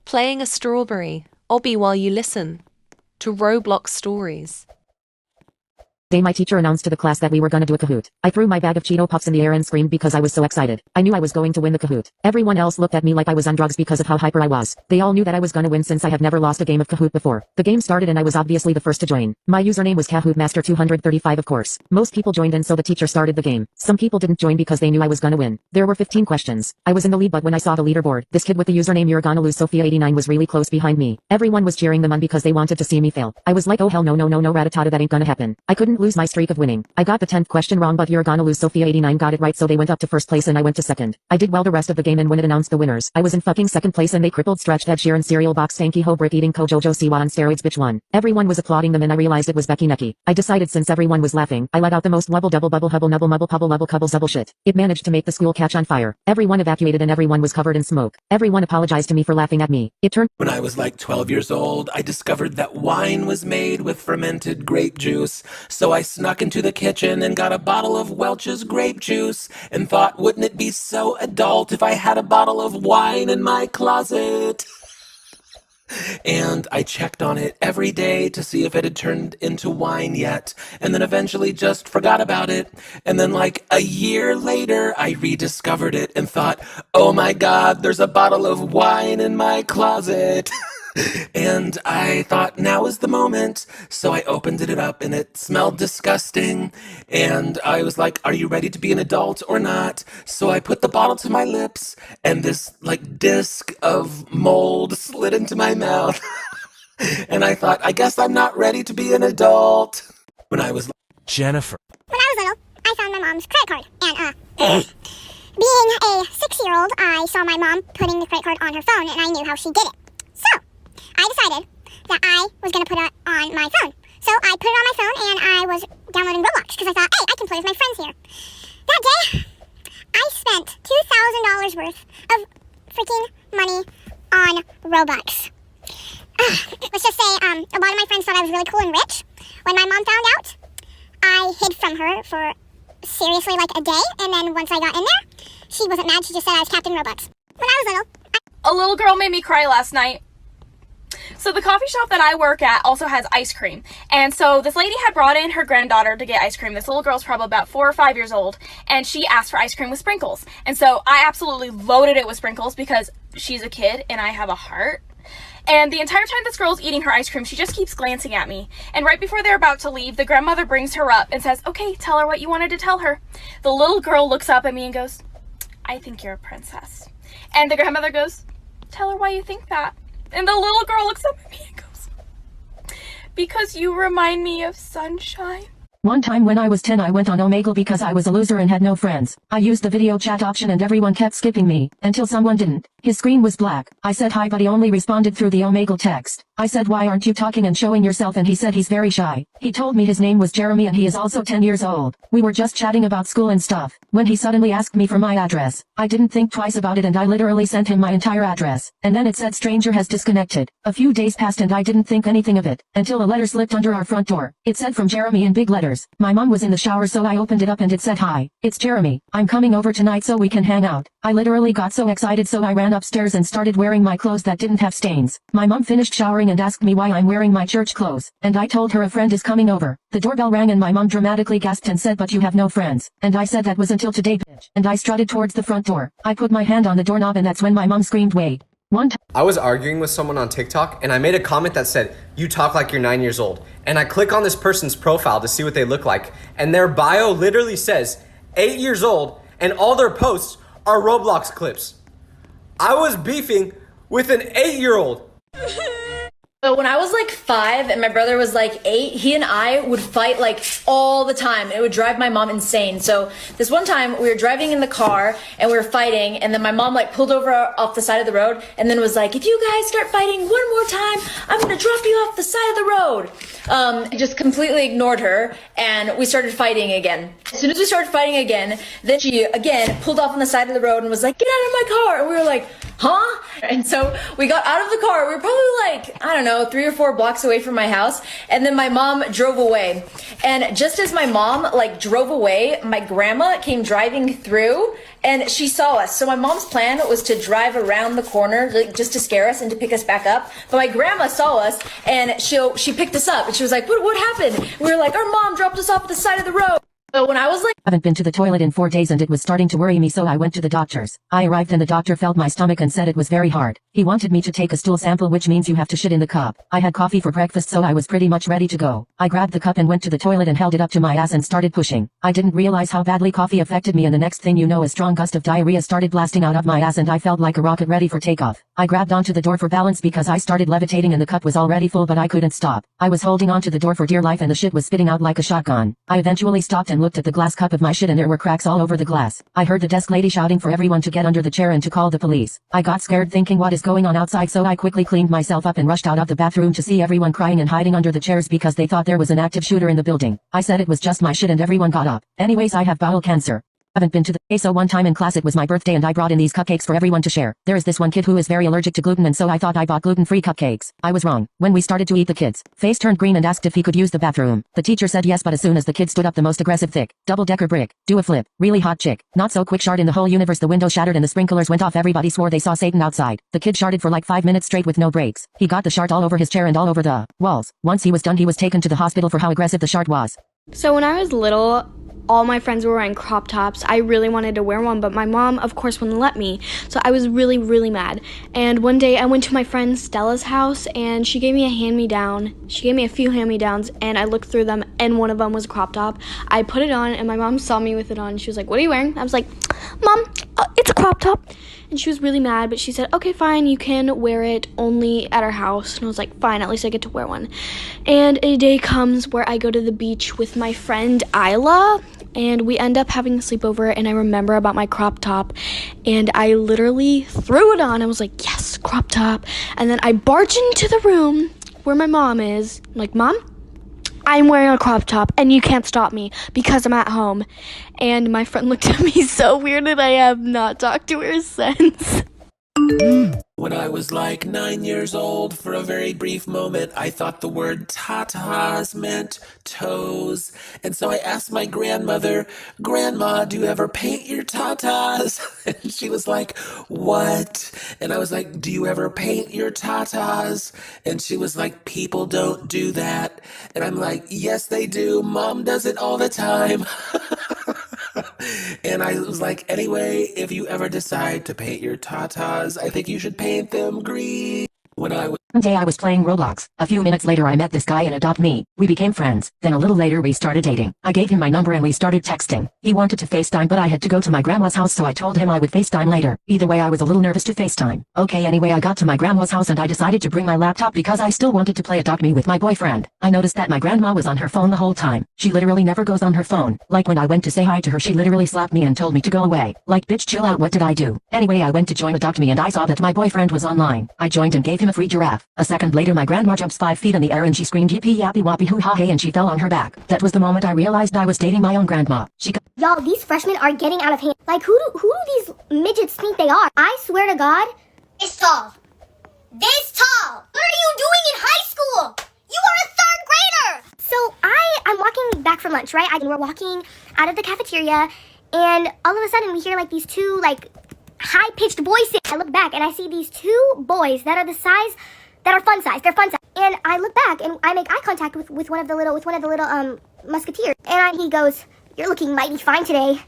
Playing a strawberry, obby while you listen to Roblox stories. Day my teacher announced to the class that we were gonna do a Kahoot. I threw my bag of Cheeto Puffs in the air and screamed because I was so excited. I knew I was going to win the Kahoot. Everyone else looked at me like I was on drugs because of how hyper I was. They all knew that I was gonna win since I have never lost a game of Kahoot before. The game started and I was obviously the first to join. My username was Kahootmaster235 of course. Most people joined in so the teacher started the game. Some people didn't join because they knew I was gonna win. There were 15 questions. I was in the lead but when I saw the leaderboard, this kid with the username You're Gonna Lose Sophia89 was really close behind me. Everyone was cheering them on because they wanted to see me fail. I was like oh hell no ratatata that ain't gonna happen. I couldn't lose my streak of winning. I got the 10th question wrong but You're Gonna Lose Sophia89 got it right so they went up to first place and I went to second. I did well the rest of the game and when it announced the winners, I was in fucking second place and they crippled stretched Ed Sheeran cereal box stanky ho brick eating Kojojo Siwa on steroids bitch won. Everyone was applauding them and I realized it was Becky Necky. I decided since everyone was laughing, I let out the most wubble double bubble hubble nubble mubble pubble lubble cubble zubble shit. It managed to make the school catch on fire. Everyone evacuated and everyone was covered in smoke. Everyone apologized to me for laughing at me. It turned When I was like 12 years old, I discovered that wine was made with fermented grape juice. So I snuck into the kitchen and got a bottle of Welch's grape juice and thought, wouldn't it be so adult if I had a bottle of wine in my closet? And I checked on it every day to see if it had turned into wine yet, and then eventually just forgot about it. And then like a year later, I rediscovered it and thought, oh my God, there's a bottle of wine in my closet. And I thought now is the moment. So I opened it up and it smelled disgusting. And I was like, are you ready to be an adult or not? So I put the bottle to my lips and this like disc of mold slid into my mouth. And I thought, I guess I'm not ready to be an adult. When I was Jennifer. When I was little, I found my mom's credit card, and being a 6-year-old, I saw my mom putting the credit card on her phone, and I knew how she did it. So, I decided that I was going to put it on my phone. So I put it on my phone, and I was downloading ROBLOX, because I thought, hey, I can play with my friends here. That day, I spent $2,000 worth of freaking money on Robux. Let's just say, a lot of my friends thought I was really cool and rich. When my mom found out, I hid from her for seriously like a day, and then once I got in there, she wasn't mad, she just said I was Captain Robux. When I was little, A little girl made me cry last night. So the coffee shop that I work at also has ice cream. And so this lady had brought in her granddaughter to get ice cream. This little girl's probably about 4 or 5 years old. And she asked for ice cream with sprinkles. And so I absolutely loaded it with sprinkles because she's a kid and I have a heart. And the entire time this girl's eating her ice cream, she just keeps glancing at me. And right before they're about to leave, the grandmother brings her up and says, okay, tell her what you wanted to tell her. The little girl looks up at me and goes, I think you're a princess. And the grandmother goes, tell her why you think that. And the little girl looks up at me and goes, because you remind me of sunshine. One time when I was 10 I went on Omegle because I was a loser and had no friends. I used the video chat option and everyone kept skipping me, until someone didn't. His screen was black. I said hi but he only responded through the Omegle text. I said why aren't you talking and showing yourself and he said he's very shy. He told me his name was Jeremy and he is also 10 years old. We were just chatting about school and stuff, when he suddenly asked me for my address. I didn't think twice about it and I literally sent him my entire address. And then it said stranger has disconnected. A few days passed and I didn't think anything of it, until a letter slipped under our front door. It said from Jeremy in big letters. My mom was in the shower so I opened it up and it said hi, it's Jeremy. I'm coming over tonight so we can hang out. I literally got so excited so I ran upstairs and started wearing my clothes that didn't have stains. My mom finished showering and asked me why I'm wearing my church clothes, and I told her a friend is coming over. The doorbell rang and my mom dramatically gasped and said but you have no friends. And I said that was until today bitch. And I strutted towards the front door. I put my hand on the doorknob and that's when my mom screamed wait. One time I was arguing with someone on TikTok and I made a comment that said, you talk like you're 9 years old. And I click on this person's profile to see what they look like. And their bio literally says 8 years old and all their posts are Roblox clips. I was beefing with an 8-year-old. So when I was like 5 and my brother was like 8, he and I would fight like all the time. It would drive my mom insane. So this one time we were driving in the car and we were fighting, and then my mom like pulled over off the side of the road and then was like, if you guys start fighting one more time, I'm gonna drop you off the side of the road. I just completely ignored her and we started fighting again. As soon as we started fighting again, then she again pulled off on the side of the road and was like, get out of my car. And we were like, huh? And so we got out of the car. We were probably like, I don't know, 3 or 4 blocks away from my house. And then my mom drove away. And just as my mom like drove away, my grandma came driving through and she saw us. So my mom's plan was to drive around the corner, like, just to scare us and to pick us back up. But my grandma saw us, and she picked us up, and she was like, what happened? We were like, our mom dropped us off at the side of the road. So when I was like, I haven't been to the toilet in 4 days and it was starting to worry me, so I went to the doctor's. I arrived and the doctor felt my stomach and said it was very hard. He wanted me to take a stool sample, which means you have to shit in the cup. I had coffee for breakfast, so I was pretty much ready to go. I grabbed the cup and went to the toilet and held it up to my ass and started pushing. I didn't realize how badly coffee affected me, and the next thing you know, a strong gust of diarrhea started blasting out of my ass and I felt like a rocket ready for takeoff. I grabbed onto the door for balance because I started levitating and the cup was already full, but I couldn't stop. I was holding onto the door for dear life and the shit was spitting out like a shotgun. I eventually stopped and looked at the glass cup of my shit and there were cracks all over the glass. I heard the desk lady shouting for everyone to get under the chair and to call the police. I got scared thinking what is going on outside, so I quickly cleaned myself up and rushed out of the bathroom to see everyone crying and hiding under the chairs because they thought there was an active shooter in the building. I said it was just my shit and everyone got up. Anyways, I have bowel cancer. Haven't been to the so one time in class it was my birthday and I brought in these cupcakes for everyone to share. There is this one kid who is very allergic to gluten, and so I thought I bought gluten-free cupcakes. I was wrong. When we started to eat, the kid's face turned green and asked if he could use the bathroom. The teacher said yes, but as soon as the kid stood up, the most aggressive thick double-decker brick, do a flip, really hot chick, not so quick shard in the whole universe, the window shattered and the sprinklers went off. Everybody swore they saw Satan outside. The kid sharded for like 5 minutes straight with no breaks. He got the shart all over his chair and all over the walls. Once he was done, he was taken to the hospital for how aggressive the shart was. So when I was little, all my friends were wearing crop tops. I really wanted to wear one, but my mom, of course, wouldn't let me. So I was really, really mad. And one day I went to my friend Stella's house and she gave me a hand-me-down. She gave me a few hand-me-downs and I looked through them and one of them was a crop top. I put it on and my mom saw me with it on. She was like, "What are you wearing?" I was like, "Mom, it's a crop top." And she was really mad, but she said, "Okay, fine, you can wear it only at our house." And I was like, "Fine, at least I get to wear one." And a day comes where I go to the beach with my friend Isla, and we end up having a sleepover, and I remember about my crop top, and I literally threw it on. I was like, "Yes, crop top." And then I barge into the room where my mom is. I'm like, "Mom, I'm wearing a crop top and you can't stop me because I'm at home." And my friend looked at me so weird and I have not talked to her since. When I was like 9 years old, for a very brief moment, I thought the word tatas meant toes. And so I asked my grandmother, "Grandma, do you ever paint your tatas?" And she was like, "What?" And I was like, "Do you ever paint your tatas?" And she was like, "People don't do that." And I'm like, "Yes, they do. Mom does it all the time." And I was like, "Anyway, if you ever decide to paint your tatas, I think you should paint them green." When I was One day I was playing Roblox. A few minutes later I met this guy and Adopt Me. We became friends. Then a little later we started dating. I gave him my number and we started texting. He wanted to FaceTime, but I had to go to my grandma's house, so I told him I would FaceTime later. Either way, I was a little nervous to FaceTime. Okay, anyway, I got to my grandma's house and I decided to bring my laptop because I still wanted to play Adopt Me with my boyfriend. I noticed that my grandma was on her phone the whole time. She literally never goes on her phone. Like when I went to say hi to her, she literally slapped me and told me to go away. Like, bitch, chill out, what did I do? Anyway, I went to join Adopt Me and I saw that my boyfriend was online. I joined and gave him a free giraffe. A second later, my grandma jumps 5 feet in the air and she screamed yippee yappy wappy hoo ha hey, and she fell on her back. That was the moment I realized I was dating my own grandma. Y'all, these freshmen are getting out of hand. Like, who do these midgets think they are? I swear to God, this tall. This tall. What are you doing in high school? You are a 3rd grader. So I'm walking back from lunch, right? We're walking out of the cafeteria, and all of a sudden we hear like these two like high-pitched voices. I look back and I see these 2 boys that are the size, that are fun size. They're fun size. And I look back and I make eye contact with one of the little musketeers. And he goes, "You're looking mighty fine today."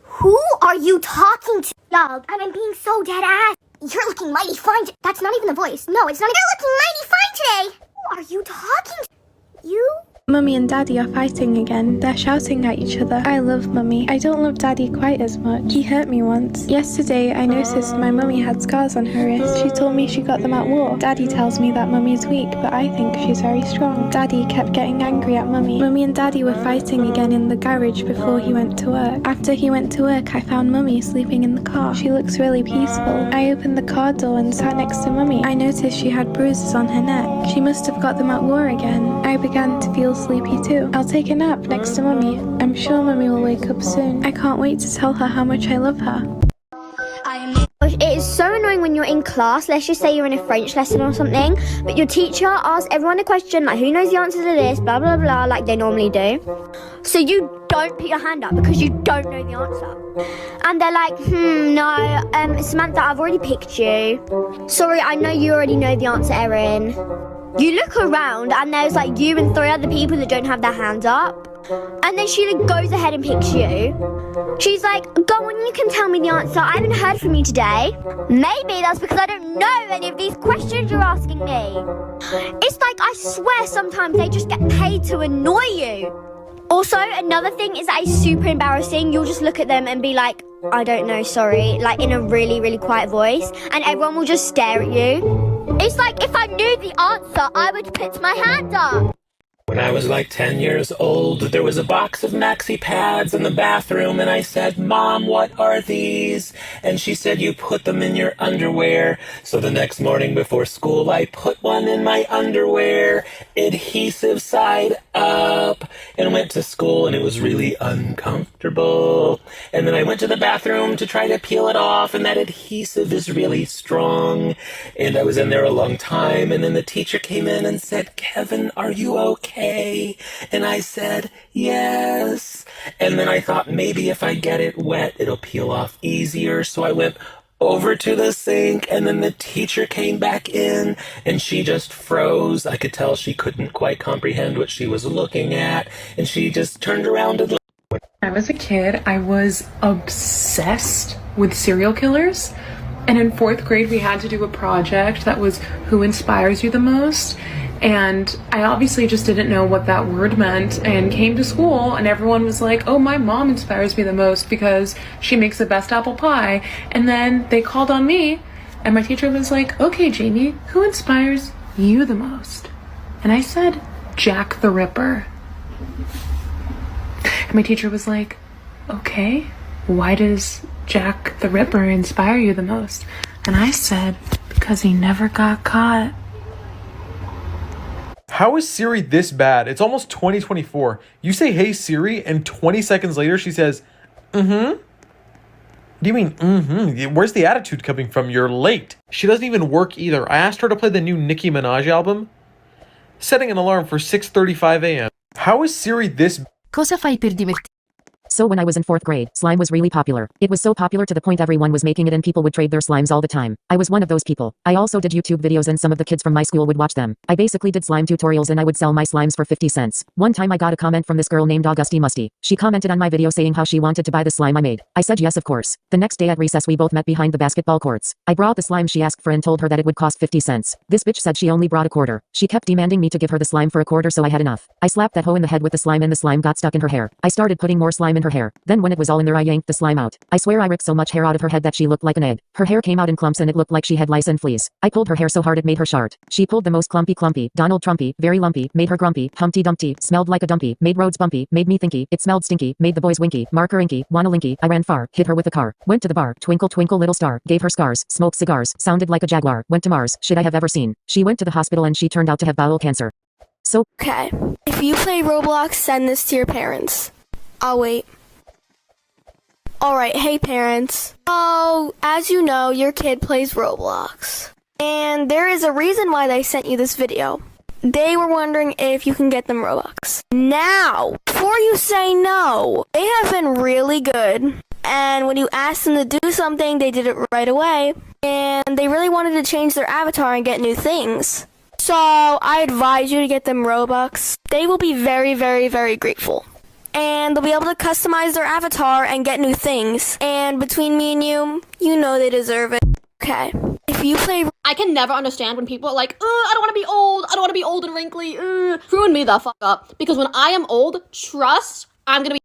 Who are you talking to? Y'all, I'm being so dead ass. "You're looking mighty fine. That's not even the voice. No, it's not. You're looking mighty fine today. Who are you talking to? You? Mummy and Daddy are fighting again. They're shouting at each other. I love Mummy. I don't love Daddy quite as much. He hurt me once. Yesterday, I noticed my Mummy had scars on her wrist. She told me she got them at war. Daddy tells me that Mummy's weak, but I think she's very strong. Daddy kept getting angry at Mummy. Mummy and Daddy were fighting again in the garage before he went to work. After he went to work, I found Mummy sleeping in the car. She looks really peaceful. I opened the car door and sat next to Mummy. I noticed she had bruises on her neck. She must have got them at war again. I began to feel sleepy too. I'll take a nap next to Mummy. I'm sure Mummy will wake up soon. I can't wait to tell her how much I love her. It is so annoying when you're you're in class, let's just say you're in a French lesson or something, but your teacher asks everyone a question like, who knows the answer to this, blah, blah, blah, like they normally do. So you don't put your hand up because you don't know the answer. And they're like, no, Samantha, I've already picked you. Sorry, I know you already know the answer, Erin. You look around and there's like you and 3 other people that don't have their hands up. And then she goes ahead and picks you. She's like, go on, you can tell me the answer. I haven't heard from you today. Maybe that's because I don't know any of these questions you're asking me. It's like, I swear sometimes they just get paid to annoy you. Also, another thing is that it's super embarrassing. You'll just look at them and be like, I don't know, sorry, like in a really, really quiet voice. And everyone will just stare at you. It's like, if I knew the answer, I would put my hand up. When I was like 10 years old, there was a box of maxi pads in the bathroom, and I said, Mom, what are these? And she said, you put them in your underwear. So the next morning before school, I put one in my underwear, adhesive side up, and went to school, and it was really uncomfortable. And then I went to the bathroom to try to peel it off, and that adhesive is really strong. And I was in there a long time, and then the teacher came in and said, Kevin, are you okay? And I said, yes. And then I thought maybe if I get it wet, it'll peel off easier. So I went over to the sink, and then the teacher came back in, and she just froze. I could tell she couldn't quite comprehend what she was looking at, and she just turned around and when I was a kid, I was obsessed with serial killers. And in 4th grade, we had to do a project that was who inspires you the most. And I obviously just didn't know what that word meant and came to school and everyone was like, oh, my mom inspires me the most because she makes the best apple pie. And then they called on me and my teacher was like, okay, Jamie, who inspires you the most? And I said, Jack the Ripper. And my teacher was like, okay, why does Jack the Ripper inspire you the most? And I said, because he never got caught. How is Siri this bad? It's almost 2024. You say, hey Siri, and 20 seconds later she says, What do you mean, Where's the attitude coming from? You're late. She doesn't even work either. I asked her to play the new Nicki Minaj album, setting an alarm for 6:35 a.m. How is Siri this? Cosa fai per divertirti? So when I was in 4th grade, slime was really popular. It was so popular to the point everyone was making it and people would trade their slimes all the time. I was one of those people. I also did YouTube videos and some of the kids from my school would watch them. I basically did slime tutorials and I would sell my slimes for 50 cents. One time I got a comment from this girl named Augusty Musty. She commented on my video saying how she wanted to buy the slime I made. I said yes, of course. The next day at recess we both met behind the basketball courts. I brought the slime she asked for and told her that it would cost 50 cents. This bitch said she only brought a quarter. She kept demanding me to give her the slime for a quarter, so I had enough. I slapped that hoe in the head with the slime and the slime got stuck in her hair. I started putting more slime in her hair. Then when it was all in there I yanked the slime out. I swear I ripped so much hair out of her head that she looked like an egg. Her hair came out in clumps and it looked like she had lice and fleas. I pulled her hair so hard it made her shart. She pulled the most clumpy, Donald Trumpy, very lumpy, made her grumpy, Humpty Dumpty, smelled like a dumpy, made roads bumpy, made me thinky, it smelled stinky, made the boys winky, marker inky, wanna linky, I ran far, hit her with a car, went to the bar, twinkle twinkle little star, gave her scars, smoked cigars, sounded like a jaguar, went to Mars, should I have ever seen. She went to the hospital and she turned out to have bowel cancer. So Okay, if you play Roblox, send this to your parents. I'll wait. Alright, hey parents. Oh, as you know, your kid plays Roblox. And there is a reason why they sent you this video. They were wondering if you can get them Robux. Now, before you say no, they have been really good. And when you asked them to do something, they did it right away. And they really wanted to change their avatar and get new things. So, I advise you to get them Robux. They will be very, very, very grateful. And they'll be able to customize their avatar and get new things. And between me and you know they deserve it. Okay. If you play... I can never understand when people are like, I don't want to be old. I don't want to be old and wrinkly. Ruin me the fuck up. Because when I am old, trust, I'm going to be